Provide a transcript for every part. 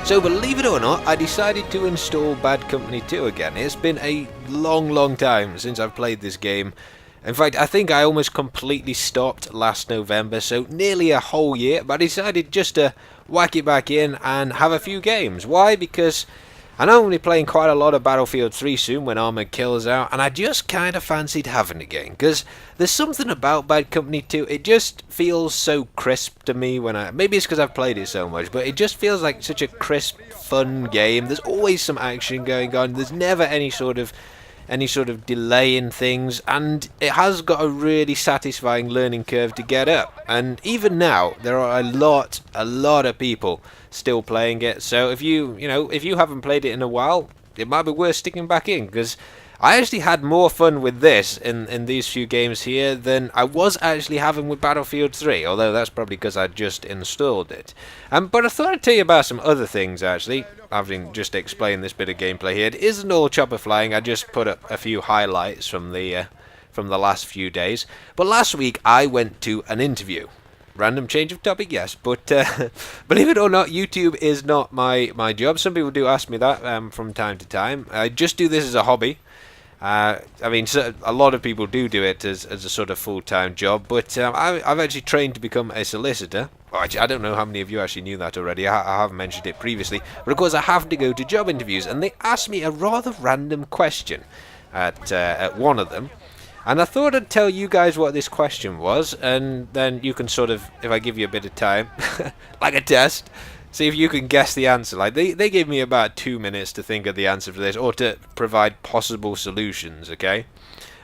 So believe it or not, I decided to install Bad Company 2 again. It's been a long time since I've played this game. In fact, I think I almost completely stopped last November, so nearly a whole year, but I decided just to whack it back in and have a few games. Why? Because I know I'm going to be playing quite a lot of Battlefield 3 soon when Armored Kill's out, and I just kind of fancied having it again, because there's something about Bad Company 2, it just feels so crisp to me when maybe it's because I've played it so much, but it just feels like such a crisp, fun game. There's always some action going on, there's never any sort of delay in things, and it has got a really satisfying learning curve to get up. And even now, there are a lot of people still playing it. So if you haven't played it in a while, it might be worth sticking back in, because I actually had more fun with this in these few games here than I was actually having with Battlefield 3, although that's probably because I just installed it. But I thought I'd tell you about some other things actually, having just explained this bit of gameplay here. It isn't all chopper flying, I just put up a few highlights from the last few days. But last week I went to an interview. Random change of topic, yes, but believe it or not, YouTube is not my job. Some people do ask me that from time to time. I just do this as a hobby. I mean, so a lot of people do it as a sort of full-time job, but I've actually trained to become a solicitor. I don't know how many of you actually knew that already. I have mentioned it previously, but of course I have to go to job interviews, and they asked me a rather random question at one of them. And I thought I'd tell you guys what this question was, and then you can sort of, if I give you a bit of time, like a test, see if you can guess the answer. Like they gave me about 2 minutes to think of the answer for this, or to provide possible solutions, okay?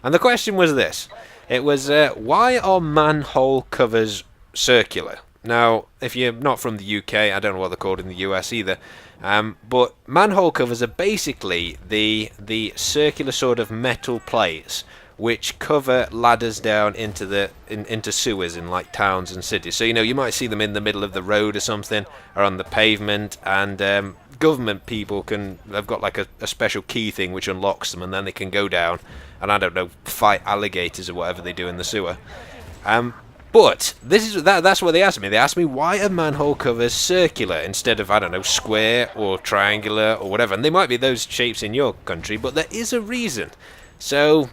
And the question was this. It was, why are manhole covers circular? Now, if you're not from the UK, I don't know what they're called in the US either, but manhole covers are basically the circular sort of metal plates which cover ladders down into sewers in like towns and cities. So you might see them in the middle of the road or something, or on the pavement, and government people they've got like a special key thing which unlocks them, and then they can go down and, I don't know, fight alligators or whatever they do in the sewer. But that's what they asked me. They asked me, why are manhole covers circular instead of, I don't know, square or triangular or whatever? And they might be those shapes in your country, but there is a reason. So,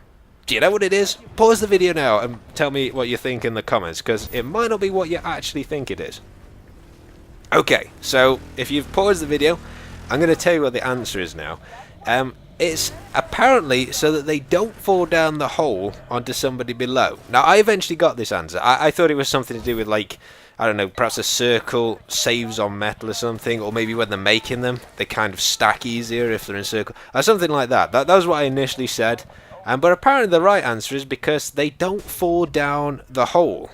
do you know what it is? Pause the video now and tell me what you think in the comments, because it might not be what you actually think it is. Okay, so if you've paused the video, I'm going to tell you what the answer is now. It's apparently so that they don't fall down the hole onto somebody below. Now, I eventually got this answer. I thought it was something to do with, like, I don't know, perhaps a circle saves on metal or something, or maybe when they're making them, they kind of stack easier if they're in circle, or something like that. That was what I initially said. But apparently the right answer is because they don't fall down the hole.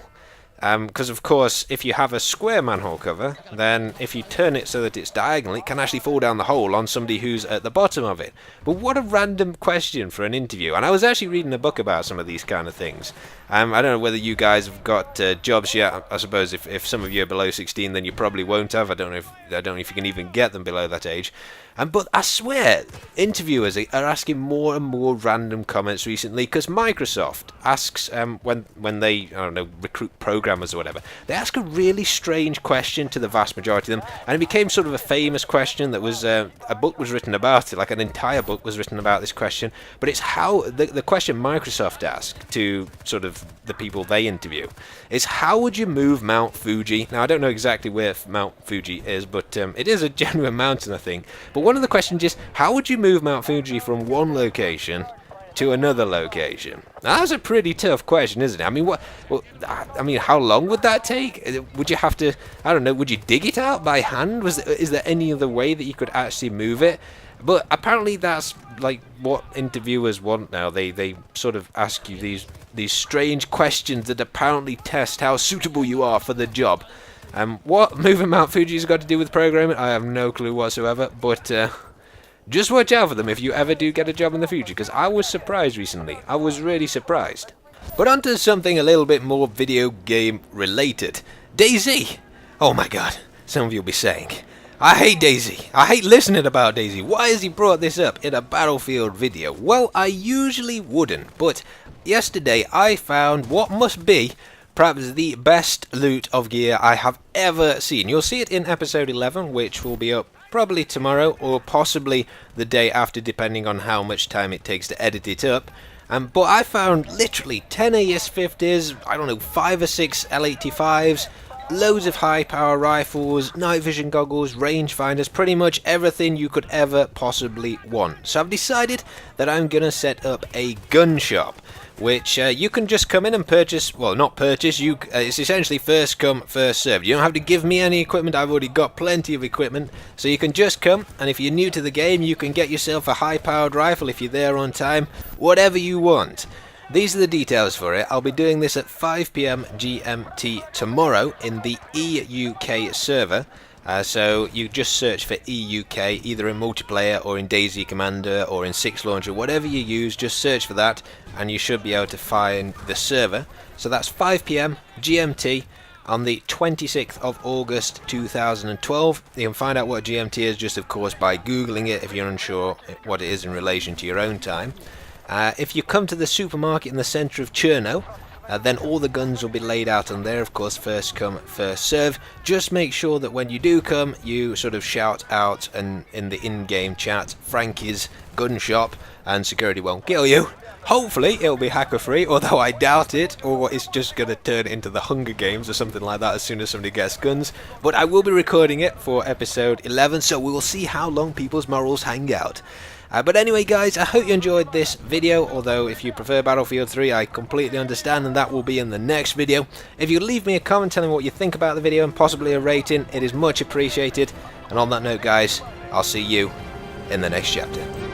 Because of course, if you have a square manhole cover, then if you turn it so that it's diagonal, it can actually fall down the hole on somebody who's at the bottom of it. But what a random question for an interview. And I was actually reading a book about some of these kind of things. I don't know whether you guys have got jobs yet. I suppose if some of you are below 16, then you probably won't have. I don't know if you can even get them below that age. But I swear, interviewers are asking more and more random comments recently, because Microsoft asks, when they, I don't know, recruit programmers or whatever, they ask a really strange question to the vast majority of them, and it became sort of a famous question that was, a book was written about it, like an entire book was written about this question. But it's how, the question Microsoft asked to sort of the people they interview is, how would you move Mount Fuji? Now, I don't know exactly where Mount Fuji is, but it is a genuine mountain, I think. But one of the questions is, how would you move Mount Fuji from one location to another location? Now, that's a pretty tough question, isn't it? I mean, how long would that take? Would you have to, I don't know, would you dig it out by hand? Is there any other way that you could actually move it? But apparently that's like what interviewers want now. They sort of ask you these strange questions that apparently test how suitable you are for the job. What moving Mount Fuji's got to do with programming, I have no clue whatsoever, but just watch out for them if you ever do get a job in the future, because I was surprised recently. I was really surprised. But on to something a little bit more video game related. DayZ! Oh my god, some of you will be saying, I hate DayZ. I hate listening about DayZ. Why has he brought this up in a Battlefield video? Well, I usually wouldn't, but yesterday I found what must be perhaps the best loot of gear I have ever seen. You'll see it in episode 11, which will be up probably tomorrow or possibly the day after, depending on how much time it takes to edit it up. But I found literally 10 AS50s, I don't know, 5 or 6 L85s, loads of high power rifles, night vision goggles, rangefinders, pretty much everything you could ever possibly want. So I've decided that I'm gonna set up a gun shop, which you can just come in and purchase. Well, not purchase, it's essentially first come, first served. You don't have to give me any equipment, I've already got plenty of equipment, so you can just come, and if you're new to the game, you can get yourself a high powered rifle if you're there on time, whatever you want. These are the details for it. I'll be doing this at 5 PM GMT tomorrow in the EUK server. So you just search for EUK either in multiplayer or in DayZ Commander or in 6 Launcher, whatever you use, just search for that and you should be able to find the server. So that's 5 PM GMT on the 26th of August 2012. You can find out what GMT is just of course by googling it if you're unsure what it is in relation to your own time. If you come to the supermarket in the centre of Cherno, then all the guns will be laid out on there, of course, first come, first serve. Just make sure that when you do come, you sort of shout out and in the in-game chat, Frankie's gun shop, and security won't kill you. Hopefully it'll be hacker free, although I doubt it, or it's just going to turn into the Hunger Games or something like that as soon as somebody gets guns. But I will be recording it for episode 11, so we will see how long people's morals hang out. But anyway guys, I hope you enjoyed this video, although if you prefer Battlefield 3 I completely understand, and that will be in the next video. If you leave me a comment telling me what you think about the video and possibly a rating, it is much appreciated. And on that note guys, I'll see you in the next chapter.